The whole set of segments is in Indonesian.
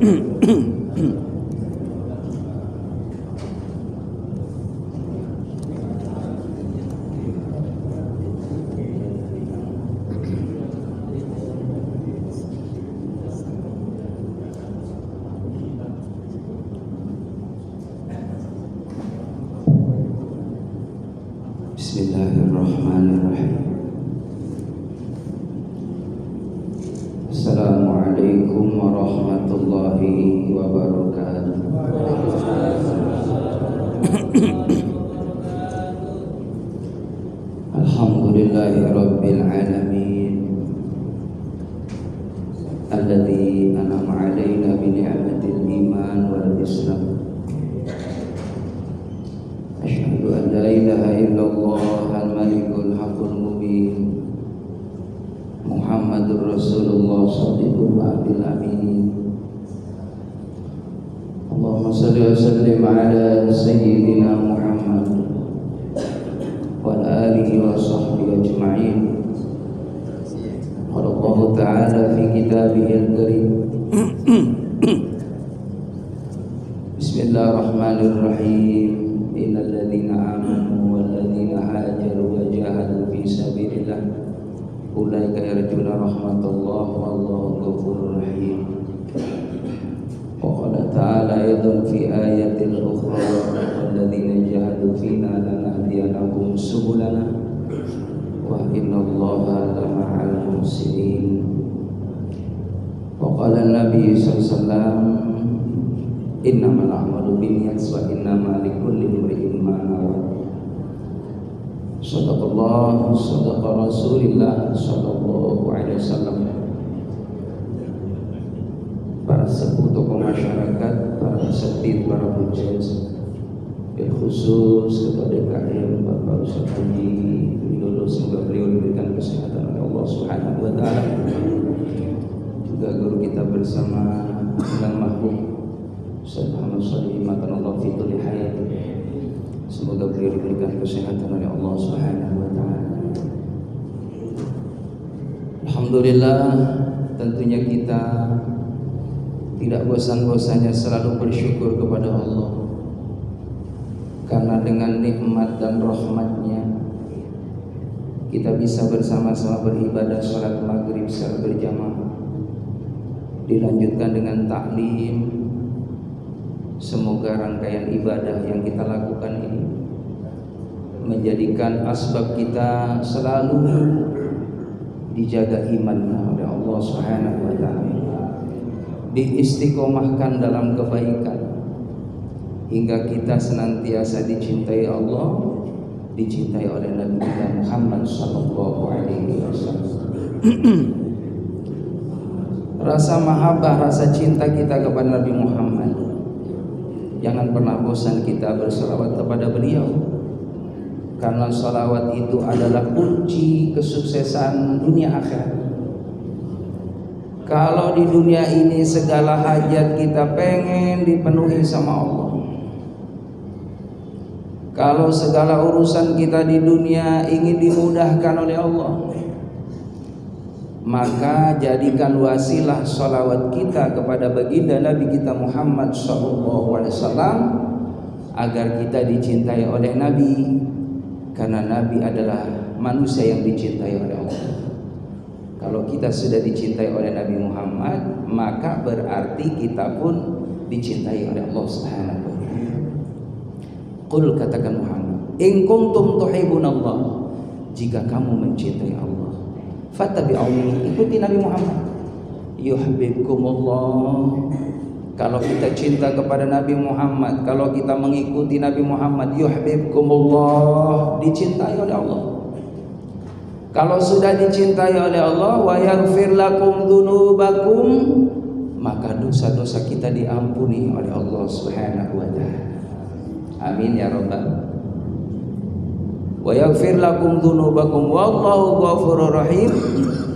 Bismillahirrahmanirrahim. Assalamualaikum warahmatullahi wabarakatuh. Alhamdulillahi rabbil alamin, alladzi an'ama 'alaina bi ni'matil iman wal islam. Asyhadu an la ilaha illallah al-malikul haqqul mubin, Muhammadur Rasulullah shadiqul wa'dil amin. Allahumma shalli wa sallim ala sayyidina Muhammad wa ala alihi wa sahbihi ajma'in. Qala Allah ta'ala fi kitabihil karim. Bismillahirrahmanirrahim. Innal ladzina amanu wal ladzina hajaru wa jahadu fi sabilillah ulaika yarjuna rahmatullah wallahu ghafurur rahim. Wa qala ta'ala aidan fi ayatil ukhra wal ladzina jahadu fina lanahdiyannahum subulana wa innallaha lama'al muhsinin. Wa qala an-nabiy sallallahu alaihi wasallam innamal a'malu binniyat wa innamal likulli imrin ma nawa. Shadaqallah, shadaqa Rasulillah sallallahu alaihi wasallam. Para sepuh tokoh masyarakat, para peserta, para hujjaj, bil khusus kepada KM Bapak Ustaz Haji Widodo, semoga beliau diberikan kesehatan oleh Allah Subhanahu wa taala. Juga guru kita bersama yang mahbub Ustaz Muhammad Shalih makanallahu fi kulli hayati. Semoga beliau diberikan kesehatan oleh Allah Subhanahu wa taala. Alhamdulillah, tentunya kita tidak bosan-bosannya selalu bersyukur kepada Allah, karena dengan nikmat dan rahmatnya kita bisa bersama-sama beribadah salat maghrib secara berjamaah, dilanjutkan dengan taklim. Semoga rangkaian ibadah yang kita lakukan ini menjadikan asbab kita selalu dijaga imannya oleh Allah Subhanahu wa taala, diistiqomahkan dalam kebaikan hingga kita senantiasa dicintai Allah, dicintai oleh Nabi kita Muhammad sallallahu alaihi wasallam. Rasa mahabbah, rasa cinta kita kepada Nabi Muhammad, jangan pernah bosan kita berselawat kepada beliau, karena salawat itu adalah kunci kesuksesan dunia akhirat. Kalau di dunia ini segala hajat kita pengen dipenuhi sama Allah, kalau segala urusan kita di dunia ingin dimudahkan oleh Allah, maka jadikan wasilah salawat kita kepada baginda Nabi kita Muhammad SAW agar kita dicintai oleh Nabi, karena Nabi adalah manusia yang dicintai oleh Allah. Kalau kita sudah dicintai oleh Nabi Muhammad, maka berarti kita pun dicintai oleh Allah Subhanahu wa taala. Qul, katakan Muhammad, in kuntum tuhibbunallah, jika kamu mencintai Allah, fattabi'uni, ikuti Nabi Muhammad, yuhibbukumullah. Kalau kita cinta kepada Nabi Muhammad, kalau kita mengikuti Nabi Muhammad, yuhibbukumullah, dicintai oleh Allah. Kalau sudah dicintai oleh Allah, wa yaghfir lakum dzunubakum, maka dosa-dosa kita diampuni oleh Allah Subhanahu wa taala. Amin ya rabbal. Wa yaghfir lakum dzunubakum wallahu ghafurur rahim.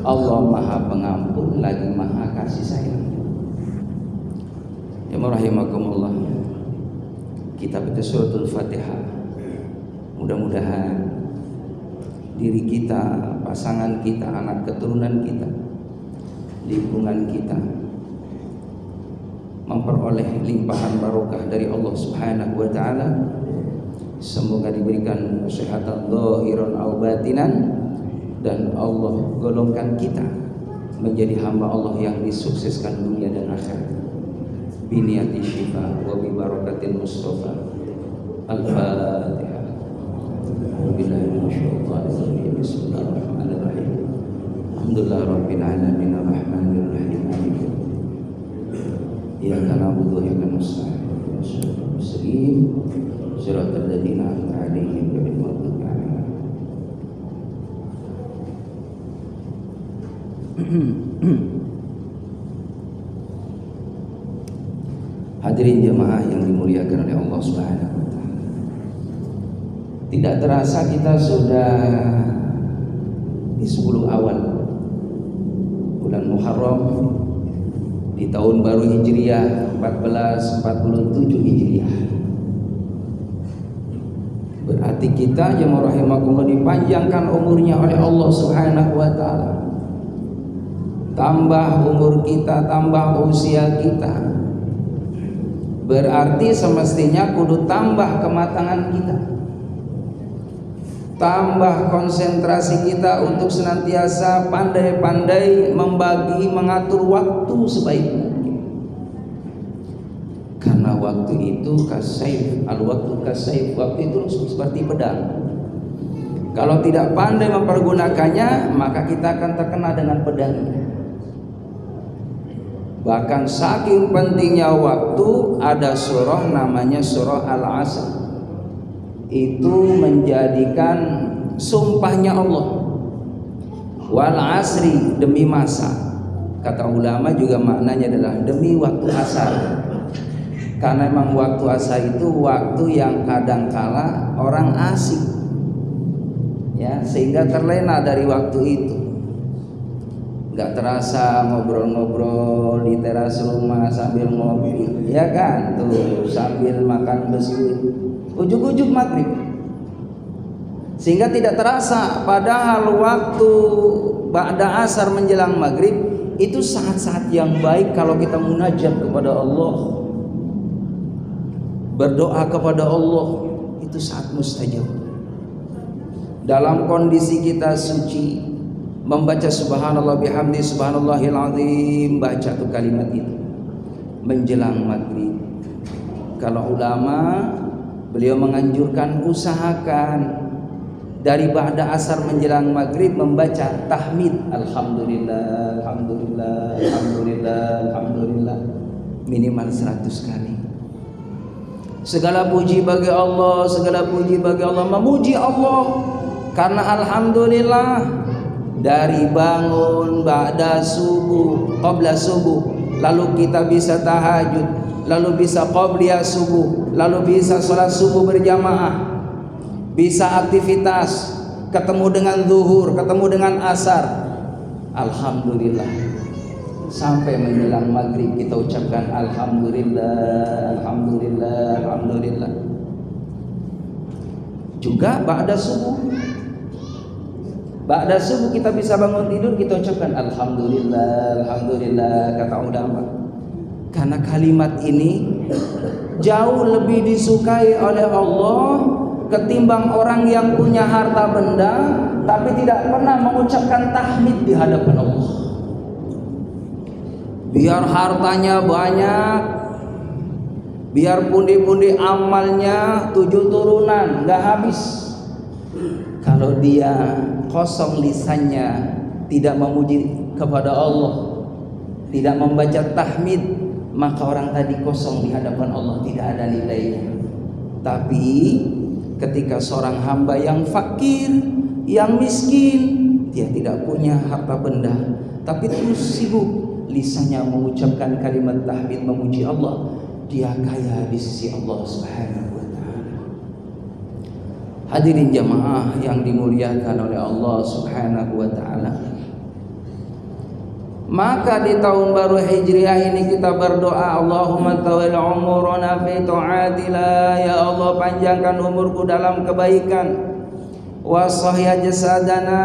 Allah Maha Pengampun lagi Maha Kasih Sayang. Ya rahimakumullah. Kita baca suratul Fatihah. Mudah-mudahan diri kita, pasangan kita, anak keturunan kita, lingkungan kita memperoleh limpahan barokah dari Allah Subhanahu wa taala. Semoga diberikan kesehatan zahiran aw batinan, dan Allah golongkan kita menjadi hamba Allah yang disukseskan dunia dan akhirat. Biniyati syifa wa bi barakatil Mustafa. Al-Fatihah. Billahi minasyaitonir rajim. Bismillahirrahmanirrahim. Alhamdulillahirabbil alamin arrahmanir rahim. Iyyaka na'budu wa iyyaka nasta'in. Shiratal ladzina an'amta 'alaihim ghairil maghdubi 'alaihim. Hadirin jemaah yang dimuliakan oleh Allah Subhanahu wa taala. Tidak terasa kita sudah di 10 awal bulan Muharram di tahun baru Hijriah 1447 Hijriah. Berarti kita jemaah rahimakumullah dipanjangkan umurnya oleh Allah Subhanahu wa taala. Tambah umur kita, tambah usia kita. Berarti semestinya kudu tambah kematangan kita, tambah konsentrasi kita untuk senantiasa pandai-pandai membagi, mengatur waktu sebaik mungkin. Karena waktu itu kasaif, al-waktu kasaif, waktu itu seperti pedang. Kalau tidak pandai mempergunakannya, maka kita akan terkena dengan pedangnya. Bahkan saking pentingnya waktu, ada surah namanya surah Al-Asr. Itu menjadikan sumpahnya Allah. Wal asri, demi masa. Kata ulama juga maknanya adalah demi waktu asar. Karena memang waktu asar itu waktu yang kadangkala orang asik, ya, sehingga terlena dari waktu itu. Nggak terasa ngobrol-ngobrol di teras rumah sambil ngopi, ya kan, tuh sambil makan biskuit, ujuk-ujuk maghrib, sehingga tidak terasa. Padahal waktu ba'da asar menjelang maghrib itu saat-saat yang baik kalau kita munajat kepada Allah, berdoa kepada Allah, itu saat mustajab. Dalam kondisi kita suci, membaca subhanallah bihamdi subhanallahil azim, baca tuh kalimat itu menjelang maghrib. Kalau ulama, beliau menganjurkan usahakan dari ba'da asar menjelang maghrib membaca tahmid, alhamdulillah, alhamdulillah, alhamdulillah, alhamdulillah, minimal 100 kali. Segala puji bagi Allah, segala puji bagi Allah, memuji Allah. Karena alhamdulillah, dari bangun ba'da subuh, qabla subuh, lalu kita bisa tahajud, lalu bisa qabliyah subuh, lalu bisa sholat subuh berjamaah, bisa aktivitas, ketemu dengan zuhur, ketemu dengan asar, alhamdulillah. Sampai menjelang maghrib kita ucapkan alhamdulillah, alhamdulillah, alhamdulillah. Juga ba'da subuh, ba'da subuh kita bisa bangun tidur, kita ucapkan alhamdulillah, alhamdulillah, kata ulama. Karena kalimat ini jauh lebih disukai oleh Allah ketimbang orang yang punya harta benda tapi tidak pernah mengucapkan tahmid di hadapan Allah. Biar hartanya banyak, biar pundi-pundi amalnya 7 turunan nggak habis, kalau dia kosong lisannya, tidak memuji kepada Allah, tidak membaca tahmid, maka orang tadi kosong di hadapan Allah, tidak ada nilainya. Tapi ketika seorang hamba yang fakir, yang miskin, dia tidak punya harta benda, tapi terus sibuk lisannya mengucapkan kalimat tahmid, memuji Allah, dia kaya di sisi Allah Subhanahu wa taala. Hadirin jamaah yang dimuliakan oleh Allah Subhanahu wa taala. Maka di tahun baru Hijriah ini kita berdoa, Allahumma tawil umurana fi ta'atillah, ya Allah panjangkan umurku dalam kebaikan. Wa sahya jasadana,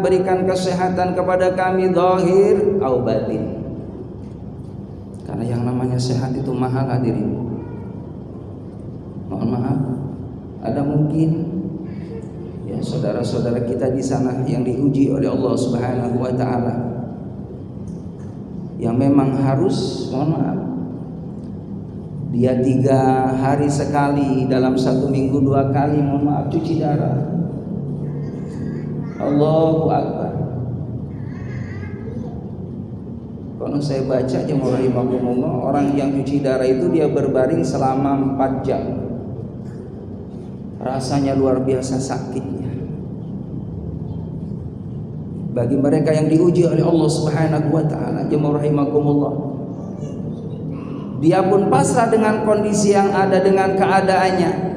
berikan kesehatan kepada kami zahir au batin. Karena yang namanya sehat itu mahal hadirin. Mohon maaf, ada mungkin ya saudara-saudara kita di sana yang diuji oleh Allah Subhanahu wa taala, yang memang harus, mohon maaf, dia 3 hari sekali, dalam 1 minggu 2 kali, mohon maaf, cuci darah. Allahu Akbar. Kalau saya baca jemaah rahimahumullah, orang yang cuci darah itu dia berbaring selama 4 jam. Rasanya luar biasa sakitnya. Bagi mereka yang diuji oleh Allah Subhanahu wa taala, jemaah rahimahumullah, dia pun pasrah dengan kondisi yang ada, dengan keadaannya.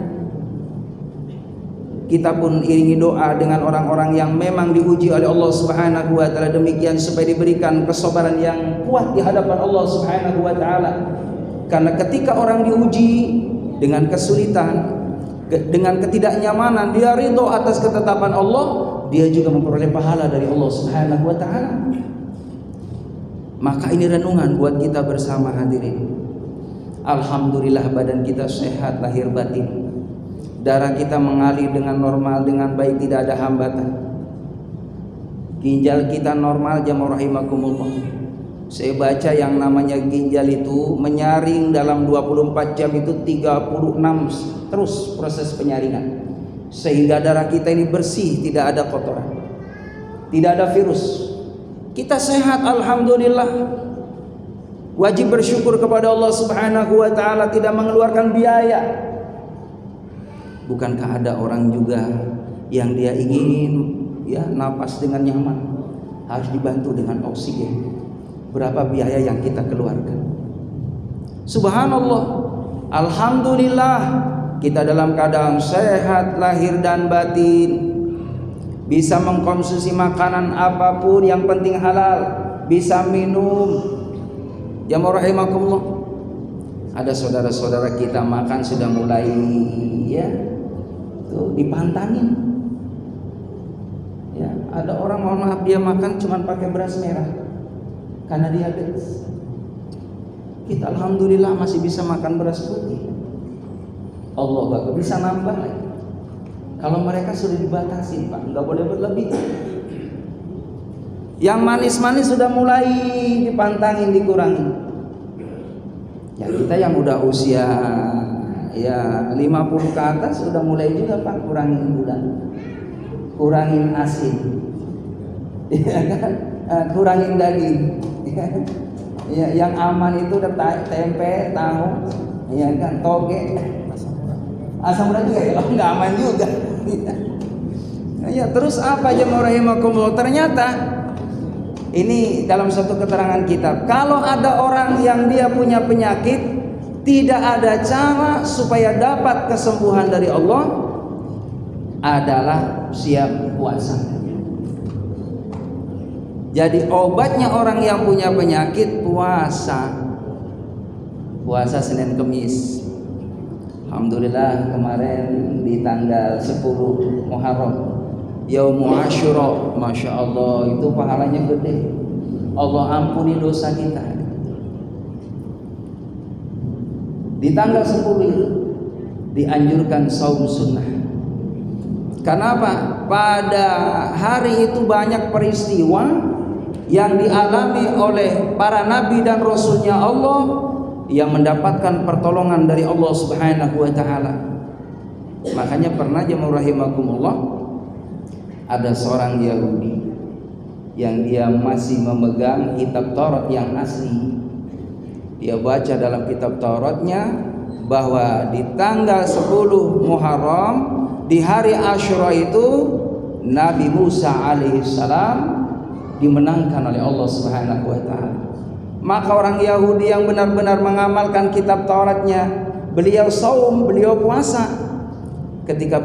Kita pun iringi doa dengan orang-orang yang memang diuji oleh Allah Subhanahu wa taala demikian, supaya diberikan kesabaran yang kuat di hadapan Allah Subhanahu wa taala. Karena ketika orang diuji dengan kesulitan, dengan ketidaknyamanan, dia ridho atas ketetapan Allah, dia juga memperoleh pahala dari Allah Subhanahu wa taala. Maka ini renungan buat kita bersama hadirin. Alhamdulillah badan kita sehat lahir batin. Darah kita mengalir dengan normal, dengan baik, tidak ada hambatan. Ginjal kita normal, jamaah rahimakumullah. Saya baca yang namanya ginjal itu menyaring dalam 24 jam itu 36 terus proses penyaringan. Sehingga darah kita ini bersih, tidak ada kotoran, tidak ada virus. Kita sehat alhamdulillah. Wajib bersyukur kepada Allah Subhanahu wa taala, tidak mengeluarkan biaya. Bukankah ada orang juga yang dia ingin ya napas dengan nyaman, harus dibantu dengan oksigen? Berapa biaya yang kita keluarkan? Subhanallah, alhamdulillah kita dalam keadaan sehat lahir dan batin, bisa mengkonsumsi makanan apapun, yang penting halal, bisa minum. Jamaah rahimakumullah, ada saudara-saudara kita makan sudah mulai ya tuh dipantangin. Ya, ada orang, mohon maaf, dia makan cuma pakai beras merah karena diabetes. Kita alhamdulillah masih bisa makan beras putih. Allah Akbar, bisa nambah lagi. Kalau mereka sudah dibatasi, Pak, nggak boleh berlebih. Yang manis-manis sudah mulai dipantangin, dikurangi. Ya kita yang udah usia ya 50 ke atas sudah mulai juga, Pak, kurangin gula, kurangin asin, ya kan? Kurangin daging. Ya, yang aman itu udah tempe, tahu, ya kan, toge, asam urat juga, oh, nggak aman juga. Ya terus apa jemaah rahimakumullah? Ternyata ini dalam satu keterangan kitab, kalau ada orang yang dia punya penyakit, tidak ada cara supaya dapat kesembuhan dari Allah adalah siap puasa. Jadi obatnya orang yang punya penyakit puasa. Puasa Senin Kemis. Alhamdulillah kemarin di tanggal 10 Muharram, Yaumul Asyura, Masya Allah, itu pahalanya gede. Allah ampuni dosa kita. Di tanggal 10 itu dianjurkan saum sunnah. Kenapa? Pada hari itu banyak peristiwa yang dialami oleh para nabi dan rasulnya Allah yang mendapatkan pertolongan dari Allah Subhanahu wa taala. Makanya pernah jemaah rahimakumullah, ada seorang Yahudi yang dia masih memegang kitab Taurat yang asli. Dia baca dalam kitab Tauratnya bahwa di tanggal 10 Muharram, di hari Asyura itu, Nabi Musa alaihissalam dimenangkan oleh Allah Subhanahu wa taala. Maka orang Yahudi yang benar-benar mengamalkan kitab Tauratnya, beliau saum, beliau puasa. Ketika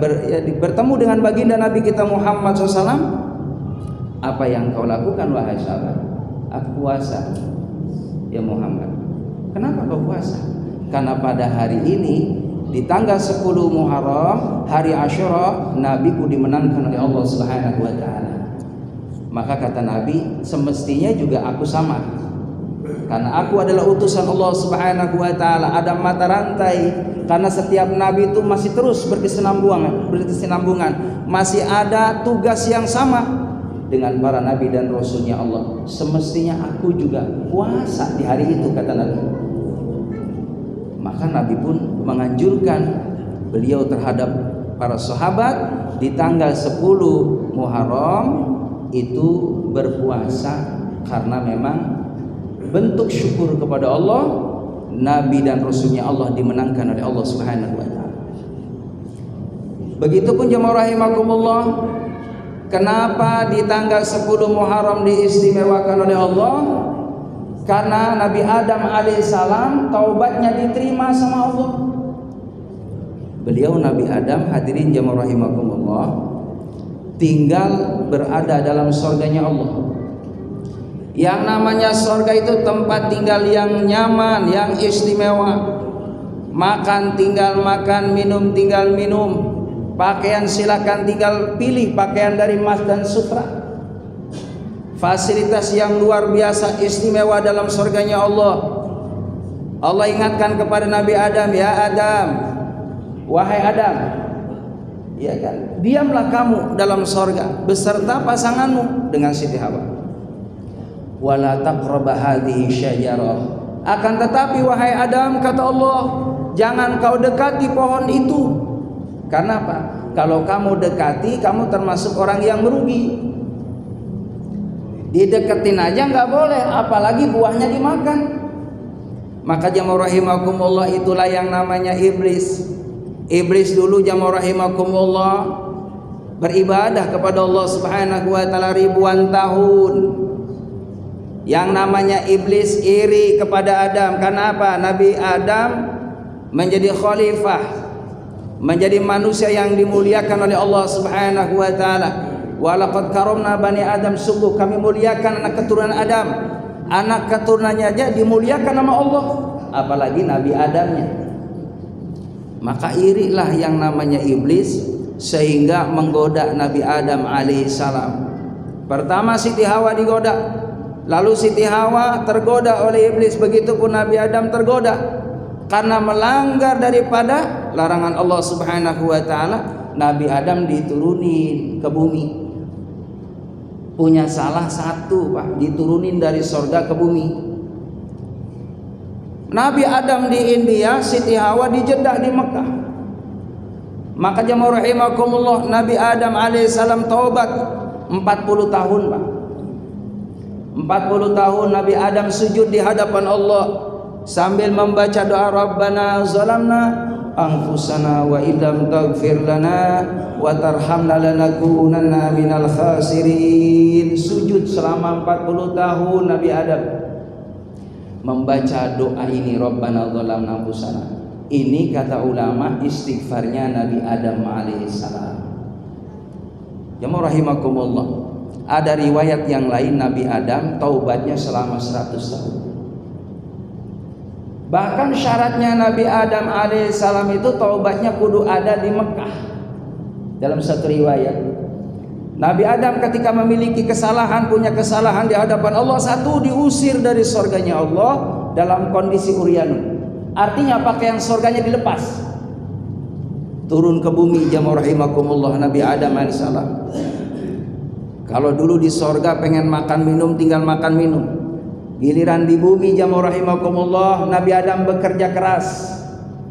bertemu dengan baginda Nabi kita Muhammad SAW, apa yang kau lakukan wahai sahabat? Aku puasa ya Muhammad. Kenapa kau puasa? Karena pada hari ini di tanggal 10 Muharram, hari Asyura, nabiku dimenangkan oleh Allah Subhanahu wa taala. Maka kata Nabi, semestinya juga aku sama. karena aku adalah utusan Allah Subhanahu wa taala. Ada mata rantai, karena setiap nabi itu masih terus berkesinambungan, masih ada tugas yang sama dengan para nabi dan rasulnya Allah. Semestinya aku juga puasa di hari itu, kata Nabi. Maka Nabi pun menganjurkan beliau terhadap para sahabat di tanggal 10 Muharram itu berpuasa, karena memang bentuk syukur kepada Allah, Nabi dan Rasulnya Allah dimenangkan oleh Allah Subhanahu wa ta'ala. Begitupun jemaah rahimakumullah, kenapa di tanggal 10 Muharram diistimewakan oleh Allah? Karena Nabi Adam alaihissalam taubatnya diterima sama Allah. Beliau Nabi Adam, hadirin jemaah rahimakumullah, tinggal berada dalam surganya Allah. Yang namanya surga itu tempat tinggal yang nyaman, yang istimewa. Makan tinggal makan, minum tinggal minum. Pakaian silakan tinggal pilih pakaian dari emas dan sutra. Fasilitas yang luar biasa istimewa dalam surganya Allah. Allah ingatkan kepada Nabi Adam, ya Adam, wahai Adam, ya kan, diamlah kamu dalam surga beserta pasanganmu dengan Siti Hawa. Wala taqraba hadhihi syajarah. Akan tetapi wahai Adam, kata Allah, jangan kau dekati pohon itu. Karena apa? Kalau kamu dekati, kamu termasuk orang yang merugi. Dideketin aja nggak boleh, apalagi buahnya dimakan. Maka jamaah rahimakumullah, itulah yang namanya iblis. Iblis dulu jamaah rahimakumullah beribadah kepada Allah Subhanahu wa taala ribuan tahun. Yang namanya iblis iri kepada Adam. Karena apa? Nabi Adam menjadi khalifah, menjadi manusia yang dimuliakan oleh Allah Subhanahu wa taala. Walaqad karamna bani Adam, sungguh kami muliakan anak keturunan Adam. Anak keturunannya aja dimuliakan sama Allah, apalagi Nabi Adamnya. Maka irilah yang namanya iblis, sehingga menggoda Nabi Adam alaihissalam. Pertama Siti Hawa digoda, lalu Siti Hawa tergoda oleh iblis. Begitupun Nabi Adam tergoda karena melanggar daripada larangan Allah Subhanahu wa taala. Nabi Adam diturunin ke bumi. Punya salah satu, Pak, diturunin dari surga ke bumi. Nabi Adam di India, Siti Hawa di Jeddah di Mekah. Maka jamaah rahimakumullah, Nabi Adam alaihissalam taubat 40 tahun, Pak. 40 tahun Nabi Adam sujud di hadapan Allah sambil membaca doa, Rabbana zalamna anfusana wa illam taghfir lana wa tarhamna lanakunanna minal khasirin. Sujud selama 40 tahun Nabi Adam membaca doa ini, Rabbana zalamna anfusana. Ini kata ulama istighfarnya Nabi Adam alaihissalam. Jamaah rahimakumullah, ada riwayat yang lain Nabi Adam taubatnya selama 100 tahun. Bahkan syaratnya Nabi Adam alaihissalam itu taubatnya kudu ada di Mekah. Dalam satu riwayat, Nabi Adam ketika memiliki kesalahan, punya kesalahan di hadapan Allah, satu diusir dari surganya Allah dalam kondisi uryanun. Artinya pakaian surganya dilepas, turun ke bumi. Jamaah rahimakumullah, Nabi Adam alaihissalam. Kalau dulu di surga pengen makan minum tinggal makan minum, giliran di bumi jamaah rahimakumullah, Nabi Adam bekerja keras,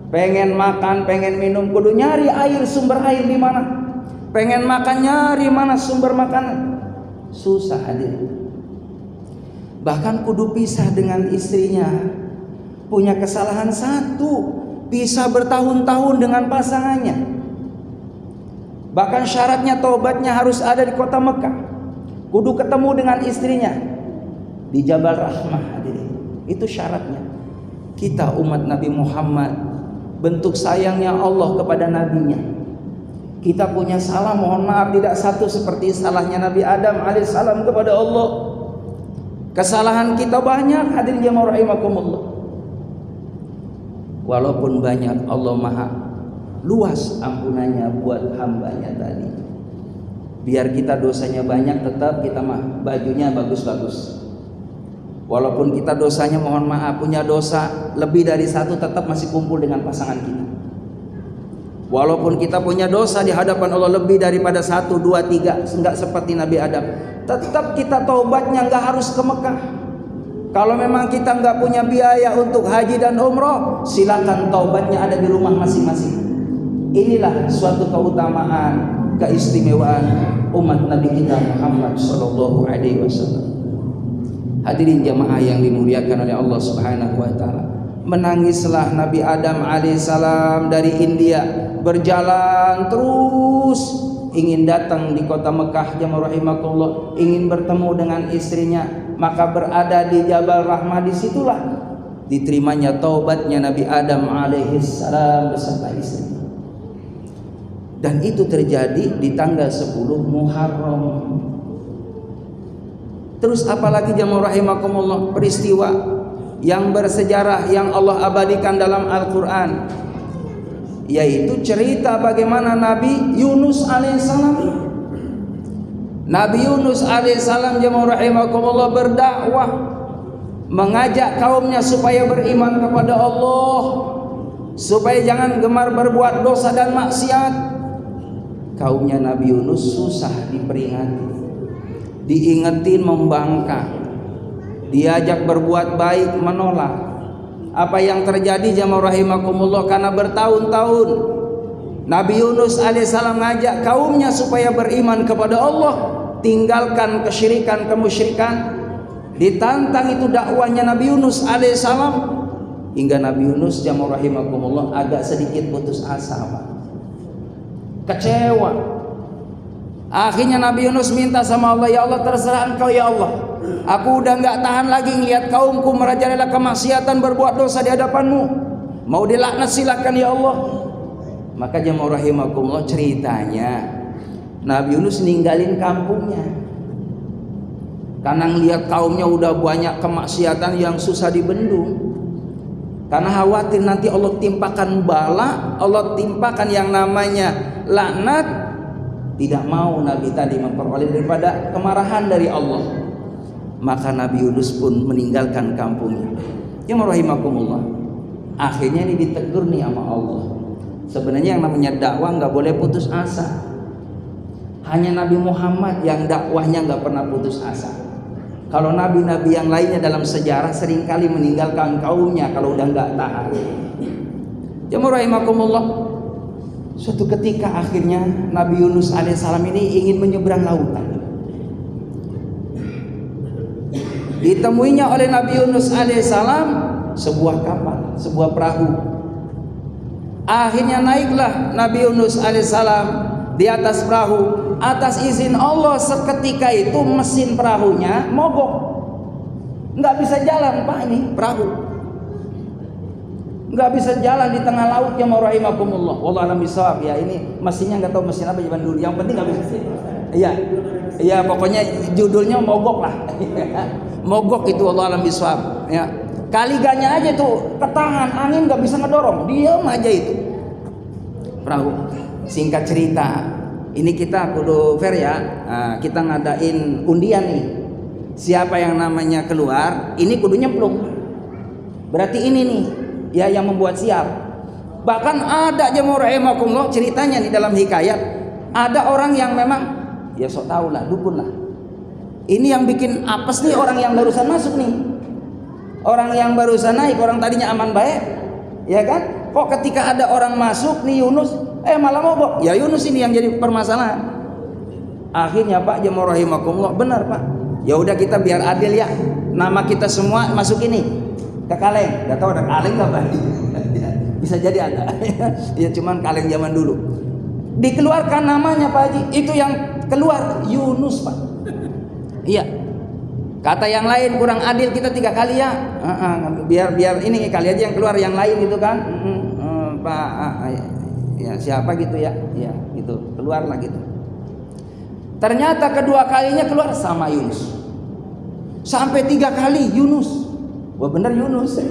pengen makan, pengen minum, kudu nyari air, sumber air di mana. Pengen makan, nyari mana sumber makanan, susah hadir. Bahkan kudu pisah dengan istrinya, punya kesalahan satu, pisah bertahun-tahun dengan pasangannya. Bahkan syaratnya taubatnya harus ada di kota Mekah, kudu ketemu dengan istrinya di Jabal Rahmah hadirin. Itu syaratnya. Kita umat Nabi Muhammad, bentuk sayangnya Allah kepada nabinya. Kita punya salah, mohon maaf, tidak satu seperti salahnya Nabi Adam alaihissalam kepada Allah. Kesalahan kita banyak hadirin jamaah rahimakumullah. Walaupun banyak, Allah maha luas ampunannya buat hambanya tadi. Biar kita dosanya banyak, tetap kita mah bajunya bagus-bagus. Walaupun kita dosanya mohon maaf punya dosa lebih dari satu, tetap masih kumpul dengan pasangan kita. Walaupun kita punya dosa di hadapan Allah lebih daripada 1, 2, 3, enggak seperti Nabi Adam, tetap kita taubatnya enggak harus ke Mekah. Kalau memang kita enggak punya biaya untuk haji dan umroh, silakan taubatnya ada di rumah masing-masing. Inilah suatu keutamaan, keistimewaan umat Nabi kita Muhammad sallallahu alaihi wasallam. Hadirin jamaah yang dimuliakan oleh Allah Subhanahu wa taala. Menangislah Nabi Adam alaihissalam dari India, berjalan terus ingin datang di kota Mekah, jamaah rahimakumullah, ingin bertemu dengan istrinya, maka berada di Jabal Rahmah. Disitulah diterimanya taubatnya Nabi Adam alaihissalam beserta istrinya. Dan itu terjadi di tanggal 10 Muharram. Terus apalagi jamaah rahimakumullah, peristiwa yang bersejarah yang Allah abadikan dalam Al-Quran, yaitu cerita bagaimana Nabi Yunus alaihissalam. Nabi Yunus alaihissalam jamaah rahimakumullah berdakwah, mengajak kaumnya supaya beriman kepada Allah, supaya jangan gemar berbuat dosa dan maksiat. Kaumnya Nabi Yunus susah diperingati, diingetin membangkang, diajak berbuat baik menolak. Apa yang terjadi jamaah rahimakumullah, karena bertahun-tahun Nabi Yunus alaihissalam ngajak kaumnya supaya beriman kepada Allah, tinggalkan kesyirikan, kemusyrikan. Ditantang itu dakwahnya Nabi Yunus alaihissalam, hingga Nabi Yunus jamaah rahimakumullah agak sedikit putus asa, kecewa. Akhirnya Nabi Yunus minta sama Allah, ya Allah terserah Engkau ya Allah, aku udah gak tahan lagi ngelihat kaumku merajalela kemaksiatan, berbuat dosa di hadapanmu, mau dilaknat silakan ya Allah. Maka jamaah rahimakumullah, ceritanya Nabi Yunus ninggalin kampungnya karena ngelihat kaumnya udah banyak kemaksiatan yang susah dibendung. Karena khawatir nanti Allah timpakan bala, Allah timpakan yang namanya laknat. Tidak mau Nabi tadi memperoleh daripada kemarahan dari Allah. Maka Nabi Yunus pun meninggalkan kampungnya. Ya rahimakumullah. Akhirnya ini ditegur nih sama Allah. Sebenarnya yang namanya dakwah nggak boleh putus asa. Hanya Nabi Muhammad yang dakwahnya nggak pernah putus asa. Kalau nabi-nabi yang lainnya dalam sejarah seringkali meninggalkan kaumnya kalau udah nggak tahan. Ya rahimakumullah. Suatu ketika akhirnya Nabi Yunus alaihissalam ini ingin menyeberang lautan. Ditemuinya oleh Nabi Yunus alaihissalam sebuah kapal, sebuah perahu. Akhirnya naiklah Nabi Yunus alaihissalam di atas perahu. Atas izin Allah seketika itu mesin perahunya mogok, nggak bisa jalan pak, ini perahu nggak bisa jalan di tengah laut ya rahimakumullah. Wallahu a'lam bishawab. Ya ini mesinnya nggak tahu mesin apa zaman dulu, yang penting nggak bisa. Iya pokoknya judulnya mogok lah. Mogok itu wallahu a'lam bishawab. Ya kaliganya aja tuh ketahan, angin nggak bisa ngedorong, diam aja itu perahu. Singkat cerita, ini kita kudu fair ya. Kita ngadain undian nih, siapa yang namanya keluar ini kudu nyemplung. Berarti ini nih ya yang membuat siap. Bahkan ada jemaah rahimakumullah ceritanya di dalam hikayat, ada orang yang memang ya sok tahu lah, dukun lah. Ini yang bikin apes nih orang yang barusan masuk nih. Orang yang barusan naik, orang tadinya aman baik, ya kan? Kok ketika ada orang masuk nih Yunus, malah mogok. Ya Yunus ini yang jadi permasalahan. Akhirnya Pak jemaah rahimakumullah, benar Pak. Ya udah kita biar adil ya. Nama kita semua masuk ini. Ke kaleng, nggak tahu ada kaleng nggak Pak? Bisa jadi ada. Ya cuman kaleng zaman dulu. Dikeluarkan namanya Pak Haji, itu yang keluar Yunus Pak. Iya. Kata yang lain kurang adil kita 3 kali ya. Biar ini kali aja yang keluar, yang lain gitu kan. Pak, ya siapa gitu ya? Ya gitu keluar lah gitu. Ternyata kedua kalinya keluar sama Yunus. Sampai 3 kali Yunus. Wah bener Yunus.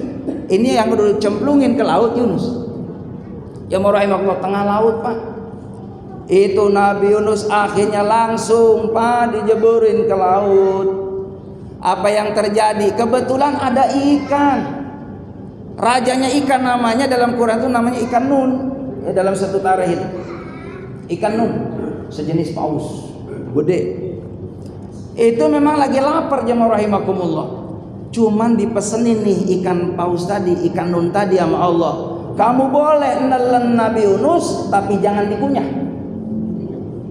Ini yang udah cemplungin ke laut Yunus. Ya rahimakumullah, tengah laut Pak. Itu Nabi Yunus akhirnya langsung Pak dijeburin ke laut. Apa yang terjadi? Kebetulan ada ikan. Rajanya ikan namanya dalam Quran itu namanya ikan nun. Ya, dalam satu tarikh itu. Ikan nun, sejenis paus, gede. Itu memang lagi lapar jemaah rahimakumullah. Cuman dipesenin nih ikan paus tadi, ikan nun tadi sama Allah. Kamu boleh nelen Nabi Yunus, tapi jangan dikunyah.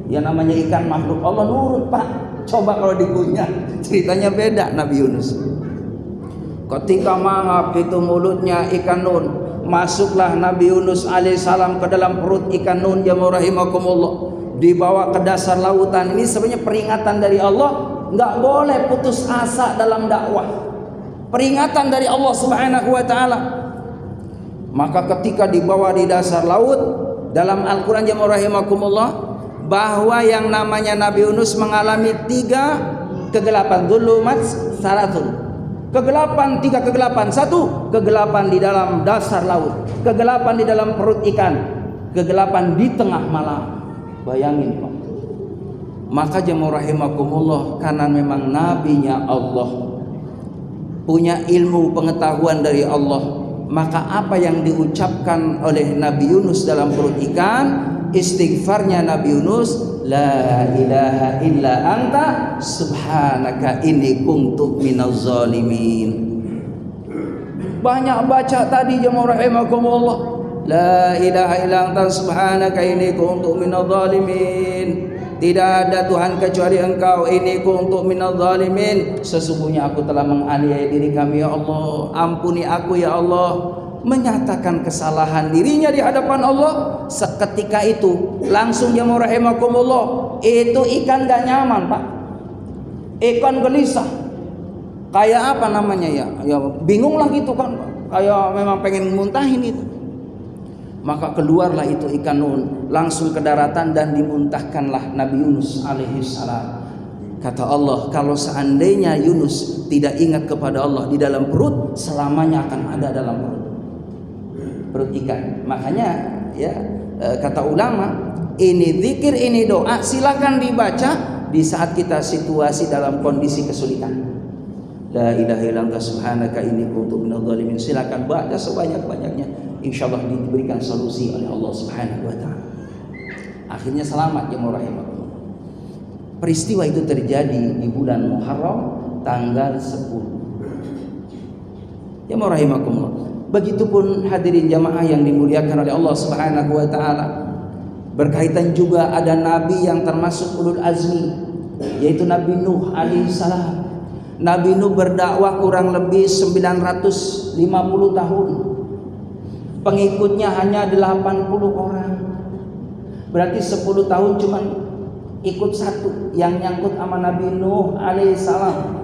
Ya namanya ikan makhluk Allah nurut pak. Coba kalau dikunyah, ceritanya beda Nabi Yunus. Ketika mangap itu mulutnya ikan nun, masuklah Nabi Yunus alaihissalam ke dalam perut ikan nun jemaah rahimakumullah. Dibawa ke dasar lautan. Ini sebenarnya peringatan dari Allah, nggak boleh putus asa dalam dakwah. Peringatan dari Allah Subhanahu wa taala. Maka ketika dibawa di dasar laut, dalam Al-Qur'an jemaah rahimakumullah, bahwa yang namanya Nabi Yunus mengalami 3 kegelapan, dzulumat salatun. Kegelapan, 3 kegelapan. 1, kegelapan di dalam dasar laut, kegelapan di dalam perut ikan, kegelapan di tengah malam. Bayangin Pak. Maka jemaah rahimakumullah, karena memang nabinya Allah, punya ilmu pengetahuan dari Allah, maka apa yang diucapkan oleh Nabi Yunus dalam perut ikan, istighfarnya Nabi Yunus, la ilaha illa anta subhanaka inni kuntu minaz zalimin. Banyak baca tadi jemaah rahimakumullah, la ilaha illa anta subhanaka inni kuntu minaz zalimin. Tidak ada Tuhan kecuali Engkau, inni kuntu minaz zalimin. Sesungguhnya aku telah menganiaya diri kami ya Allah. Ampuni aku ya Allah. Menyatakan kesalahan dirinya di hadapan Allah. Seketika itu langsung jemaah rahimakumullah, itu ikan gak nyaman pak, ikan gelisah, kayak apa namanya ya bingung lah gitu kan, kayak memang pengen muntahin itu. Maka keluarlah itu ikan nun langsung ke daratan dan dimuntahkanlah Nabi Yunus alaihissalam. Kata Allah, kalau seandainya Yunus tidak ingat kepada Allah di dalam perut, selamanya akan ada dalam perut ikan. Makanya ya kata ulama, ini zikir, ini doa, silakan dibaca di saat kita situasi dalam kondisi kesulitan. La ilaha illa anta subhanaka inni kuntu minadh dhalimin. Silakan baca sebanyak-banyaknya, insyaallah diberikan solusi oleh Allah Subhanahu wa taala. Akhirnya selamat jemaah rahimakumullah. Peristiwa itu terjadi di bulan Muharram tanggal 10. Jemaah rahimakumullah. Begitupun hadirin jamaah yang dimuliakan oleh Allah Subhanahu wa taala. Berkaitan juga ada nabi yang termasuk ulul azmi, yaitu Nabi Nuh alaihissalam. Nabi Nuh berdakwah kurang lebih 950 tahun. Pengikutnya hanya 80 orang. Berarti 10 tahun cuma ikut satu yang nyangkut sama Nabi Nuh alaihissalam.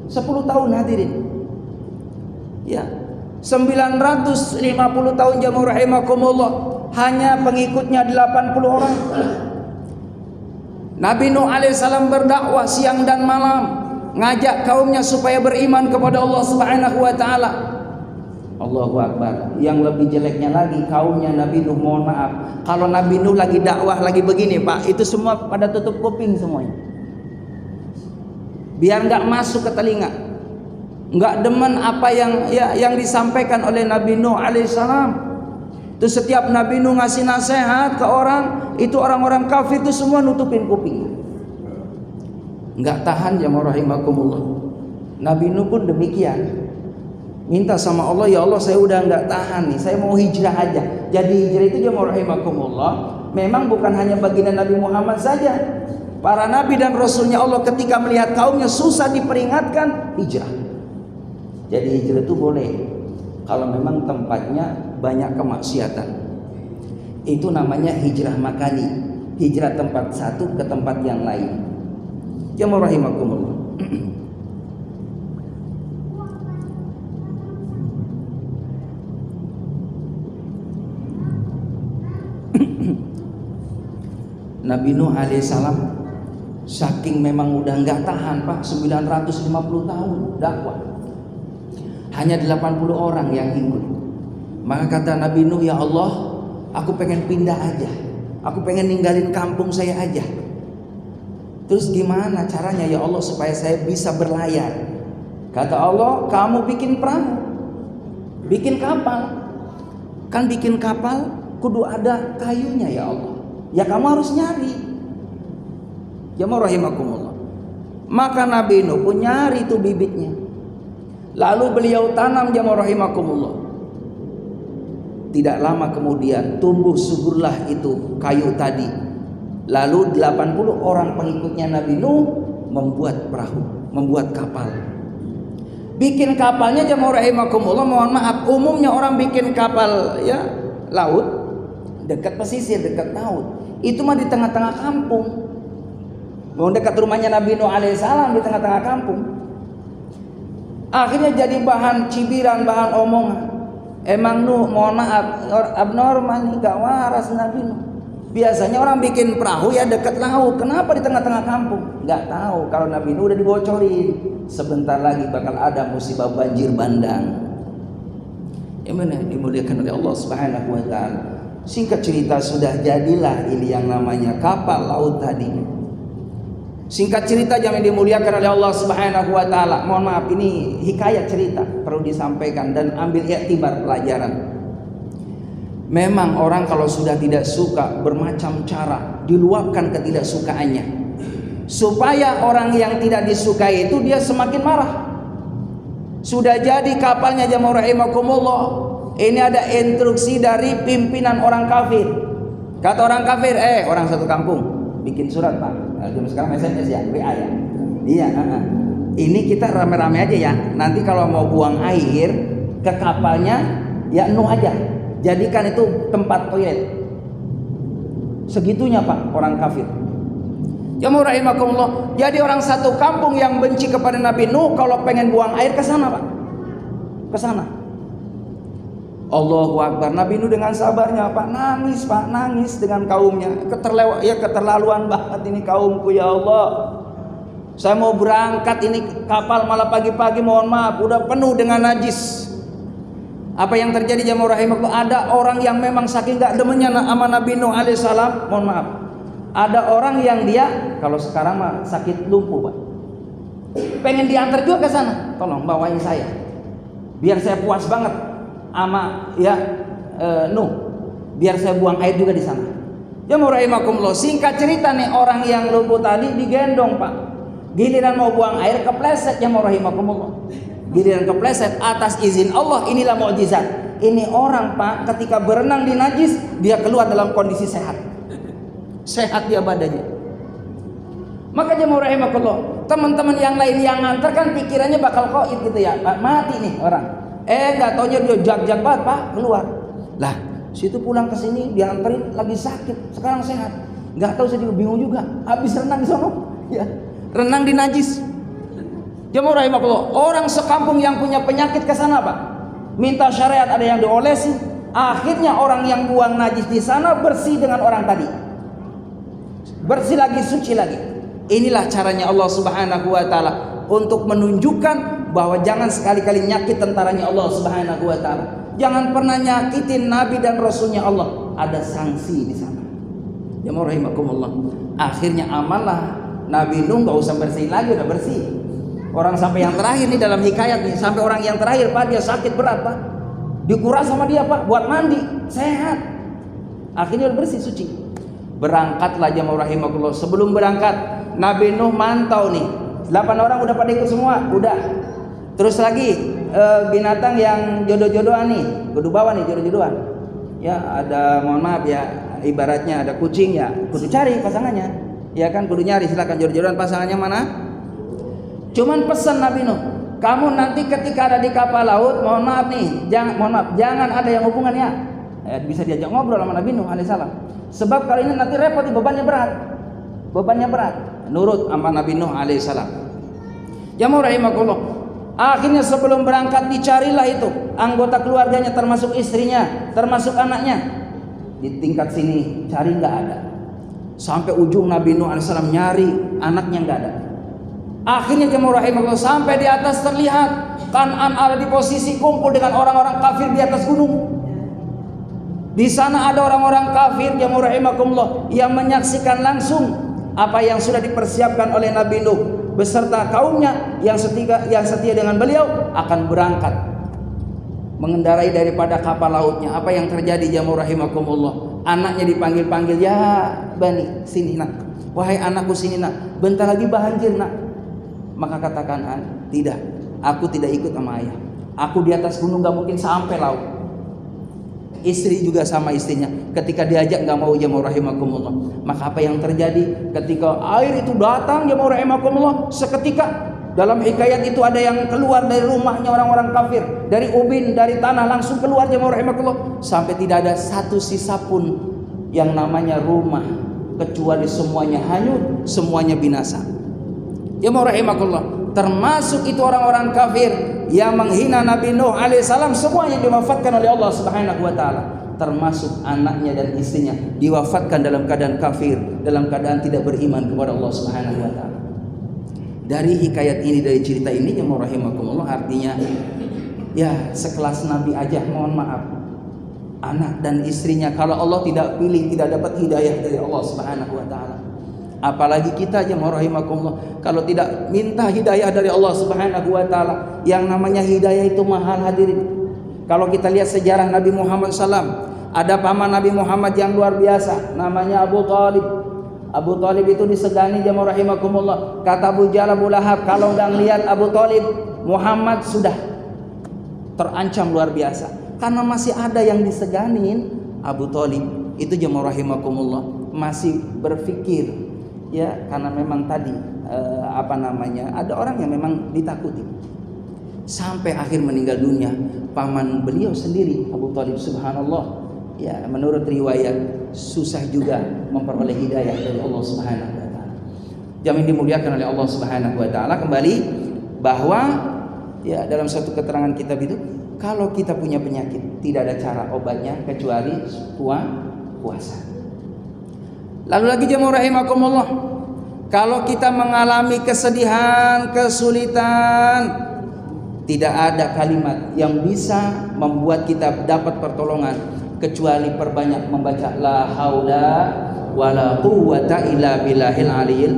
10 tahun hadirin. Ya, 950 tahun jemaah rahimakumullah, hanya pengikutnya 80 orang. Nabi Nuh alaihissalam berdakwah siang dan malam, ngajak kaumnya supaya beriman kepada Allah Subhanahu wa taala. Allahu Akbar. Yang lebih jeleknya lagi kaumnya Nabi Nuh, mohon maaf, kalau Nabi Nuh lagi dakwah lagi begini Pak, itu semua pada tutup kuping semuanya, biar nggak masuk ke telinga. Nggak demen apa yang disampaikan oleh Nabi Nuh alaihissalam. Itu setiap Nabi Nuh ngasih nasihat ke orang, itu orang-orang kafir itu semua nutupin kuping. Nggak tahan jemaah rahimakumullah. Nabi Nuh pun demikian. Minta sama Allah, ya Allah saya udah nggak tahan nih, saya mau hijrah aja. Jadi hijrah itu jemaah rahimakumullah memang bukan hanya baginda Nabi Muhammad saja. Para nabi dan rasulnya Allah ketika melihat kaumnya susah diperingatkan, hijrah. Jadi hijrah itu boleh kalau memang tempatnya banyak kemaksiatan. Itu namanya hijrah makani, hijrah tempat satu ke tempat yang lain. Jemaah rahimakumullah. Nabi Nuh alaihissalam saking memang udah nggak tahan Pak, 950 tahun dakwah, hanya 80 orang yang ikut. Maka kata Nabi Nuh, ya Allah, aku pengen pindah aja, aku pengen ninggalin kampung saya aja. Terus gimana caranya ya Allah supaya saya bisa berlayar? Kata Allah, kamu bikin perahu, bikin kapal. Kan bikin kapal kudu ada kayunya ya Allah. Ya kamu harus nyari. Jamaah rahimakumullah. Maka Nabi Nuh pun nyari itu bibitnya. Lalu beliau tanam, jamaah rahimakumullah. Tidak lama kemudian tumbuh suburlah itu kayu tadi. Lalu 80 orang pengikutnya Nabi Nuh membuat perahu, membuat kapal. Bikin kapalnya jamaah rahimakumullah, mohon maaf, umumnya orang bikin kapal ya laut dekat pesisir, dekat laut. Itu mah di tengah-tengah kampung. Mau dekat rumahnya Nabi Nuh alaihissalam di tengah-tengah kampung. Akhirnya jadi bahan cibiran, bahan omongan. Emang Nuh, mohon maaf, abnormal nih, gak waras Nabi Nuh. Biasanya orang bikin perahu ya dekat laut. Kenapa di tengah-tengah kampung? Gak tahu kalau Nabi Nuh udah dibocorin. Sebentar lagi bakal ada musibah banjir bandang. Yang mana dimuliakan oleh Allah Subhanahu wa taala. Singkat cerita, sudah jadilah ini yang namanya kapal laut tadi. Singkat cerita, jangan dimuliakan oleh Allah Subhanahu wa taala. Mohon maaf, ini hikayat cerita, perlu disampaikan dan ambil iktibar pelajaran. Memang orang kalau sudah tidak suka, bermacam cara diluapkan ketidaksukaannya. Supaya orang yang tidak disukai itu dia semakin marah. Sudah jadi kapalnya jamaah rahimakumullah. Ini ada instruksi dari pimpinan orang kafir. Kata orang kafir, orang satu kampung bikin surat Pak. Jam sekarang SMS ya, WA ya. Iya, ini kita rame-rame aja ya. Nanti kalau mau buang air ke kapalnya ya Nuh aja. Jadikan itu tempat toilet. Segitunya Pak orang kafir. Jamaah rahimakumullah. Jadi orang satu kampung yang benci kepada Nabi Nuh kalau pengen buang air ke sana Pak. Ke sana. Allahu Akbar. Nabi Nuh dengan sabarnya Pak nangis Pak, nangis dengan kaumnya. Keterlaluan banget ini kaumku ya Allah. Saya mau berangkat ini kapal malah pagi-pagi, mohon maaf udah penuh dengan najis. Apa yang terjadi jamaah rahimakumullah? Ada orang yang memang saking gak demennya sama Nabi Nuh alaihissalam, mohon maaf. Ada orang yang dia kalau sekarang mah sakit lumpuh Pak. Pengen diantar juga ke sana. Tolong bawain saya. Biar saya puas banget sama ya Nuh. Biar saya buang air juga di sana. Jamaah rahimakumullah. Singkat cerita nih, orang yang lumpuh tadi digendong Pak. Giliran mau buang air kepleset jamaah rahimakumullah. Giliran kepleset atas izin Allah, inilah mukjizat. Ini orang Pak ketika berenang di najis dia keluar dalam kondisi sehat. Sehat dia badannya. Maka jemaah rahimakumullah, teman-teman yang lain yang nganter kan pikirannya bakal qaid gitu ya. Pak, mati nih orang. Enggak taunya dia jag-jag banget Pak keluar. Lah, situ pulang ke sini dianterin lagi sakit, sekarang sehat. Enggak tahu, saya juga bingung juga. Habis renang di sono, ya. Renang di najis. Jemaah rahimakumullah, orang sekampung yang punya penyakit ke sana Pak. Minta syariat, ada yang diolesi. Akhirnya orang yang buang najis di sana bersih dengan orang tadi. Bersih lagi, suci lagi. Inilah caranya Allah Subhanahu wa taala untuk menunjukkan bahwa jangan sekali-kali nyakit tentaranya Allah Subhanahu wa taala. Jangan pernah nyakitin Nabi dan Rasulnya Allah. Ada sanksi di sana. Jemaah rahimakumullah. Akhirnya amanlah Nabi Nuh, enggak usah bersihin lagi, udah bersih. Orang sampai yang terakhir nih dalam hikayat nih, sampai orang yang terakhir Pak, dia sakit berat Pak. Dikuras sama dia Pak buat mandi, sehat. Akhirnya udah bersih, suci. Berangkatlah jemaah rahimakumullah. Sebelum berangkat Nabi Nuh mantau nih, 8 orang udah pada ikut semua, udah. Terus lagi binatang yang jodoh-jodohan nih, kudu bawa nih jodoh-jodohan. Ya ada, mohon maaf ya, ibaratnya ada kucing ya, kudu cari pasangannya. Ya kan, kudu nyari, silakan jodoh-jodohan pasangannya mana. Cuman pesan Nabi Nuh, kamu nanti ketika ada di kapal laut, mohon maaf nih, jangan ada yang hubungannya. Bisa diajak ngobrol sama Nabi Nuh alaihissalam. Sebab kali ini nanti repot, bebannya berat. Nurut sama Nabi Nuh alaihissalam. Jamaah rahimakumullah. Akhirnya sebelum berangkat dicarilah itu anggota keluarganya, termasuk istrinya, termasuk anaknya. Di tingkat sini cari nggak ada. Sampai ujung Nabi Nuh alaihissalam nyari anaknya nggak ada. Akhirnya jemaah rahimakumullah sampai di atas terlihat Kan'an ada di posisi kumpul dengan orang-orang kafir di atas gunung. Di sana ada orang-orang kafir jemaah rahimakumullah yang menyaksikan langsung apa yang sudah dipersiapkan oleh Nabi Nuh beserta kaumnya yang setia dengan beliau akan berangkat mengendarai daripada kapal lautnya. Apa yang terjadi jamaah rahimakumullah? Anaknya dipanggil-panggil, ya Bani, sini nak, wahai anakku sini nak, bentar lagi banjir nak. Maka katakan, tidak, aku tidak ikut sama ayah, aku di atas gunung gak mungkin sampai laut. Istri juga sama istrinya, ketika diajak gak mau jamaah rahimakumullah. Maka apa yang terjadi ketika air itu datang jamaah rahimakumullah, seketika dalam hikayat itu ada yang keluar dari rumahnya orang-orang kafir, dari ubin, dari tanah langsung keluar jamaah rahimakumullah, sampai tidak ada satu sisa pun yang namanya rumah, kecuali semuanya hanyut, semuanya binasa. Jamaah rahimakumullah, termasuk itu orang-orang kafir yang menghina Nabi Nuh alaihissalam, semuanya diwafatkan oleh Allah Subhanahu wa taala, termasuk anaknya dan istrinya diwafatkan dalam keadaan kafir, dalam keadaan tidak beriman kepada Allah Subhanahu wa taala. Dari hikayat ini, dari cerita ini jemaah rahimakumullah, artinya ya sekelas Nabi aja, mohon maaf, anak dan istrinya kalau Allah tidak pilih, tidak dapat hidayah dari Allah Subhanahu wa taala. Apalagi kita jemaah rahimakumullah, kalau tidak minta hidayah dari Allah Subhanahu wa taala. Yang namanya hidayah itu mahal hadirin. Kalau kita lihat sejarah Nabi Muhammad SAW, ada paman Nabi Muhammad yang luar biasa, namanya Abu Talib. Abu Talib itu disegani jemaah rahimakumullah. Kata Abu Jahal, Abu Lahab, kalau nggak lihat Abu Talib, Muhammad sudah terancam luar biasa. Karena masih ada yang diseganin Abu Talib. Itu jemaah rahimakumullah, masih berpikir, ya, karena memang tadi ada orang yang memang ditakuti. Sampai akhir meninggal dunia, paman beliau sendiri Abu Talib, subhanallah, ya, menurut riwayat susah juga memperoleh hidayah dari Allah Subhanahu wa taala. Jamin dimuliakan oleh Allah Subhanahu wa taala. Kembali bahwa ya dalam satu keterangan kitab itu, kalau kita punya penyakit tidak ada cara obatnya kecuali puasa. Lalu lagi jemaah rahimakumullah, kalau kita mengalami kesedihan, kesulitan, tidak ada kalimat yang bisa membuat kita dapat pertolongan kecuali perbanyak membaca la haula wala quwwata illa billahil aliyil.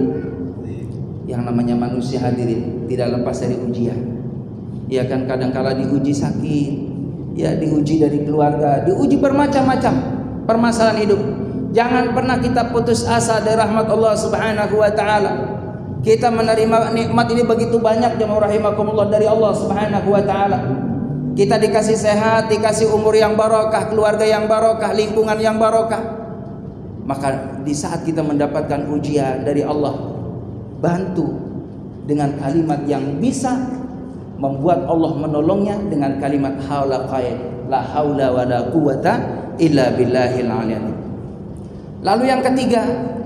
Yang namanya manusia hadirin tidak lepas dari ujian. Ya kan, kadang-kala diuji sakit, ya diuji dari keluarga, diuji bermacam-macam permasalahan hidup. Jangan pernah kita putus asa dari rahmat Allah Subhanahu wa taala. Kita menerima nikmat ini begitu banyak jemaah rahimakumullah dari Allah Subhanahu wa taala. Kita dikasih sehat, dikasih umur yang barokah, keluarga yang barokah, lingkungan yang barokah. Maka di saat kita mendapatkan ujian dari Allah, bantu dengan kalimat yang bisa membuat Allah menolongnya, dengan kalimat la haula wala quwwata illa billahil aliyil. Lalu yang ketiga,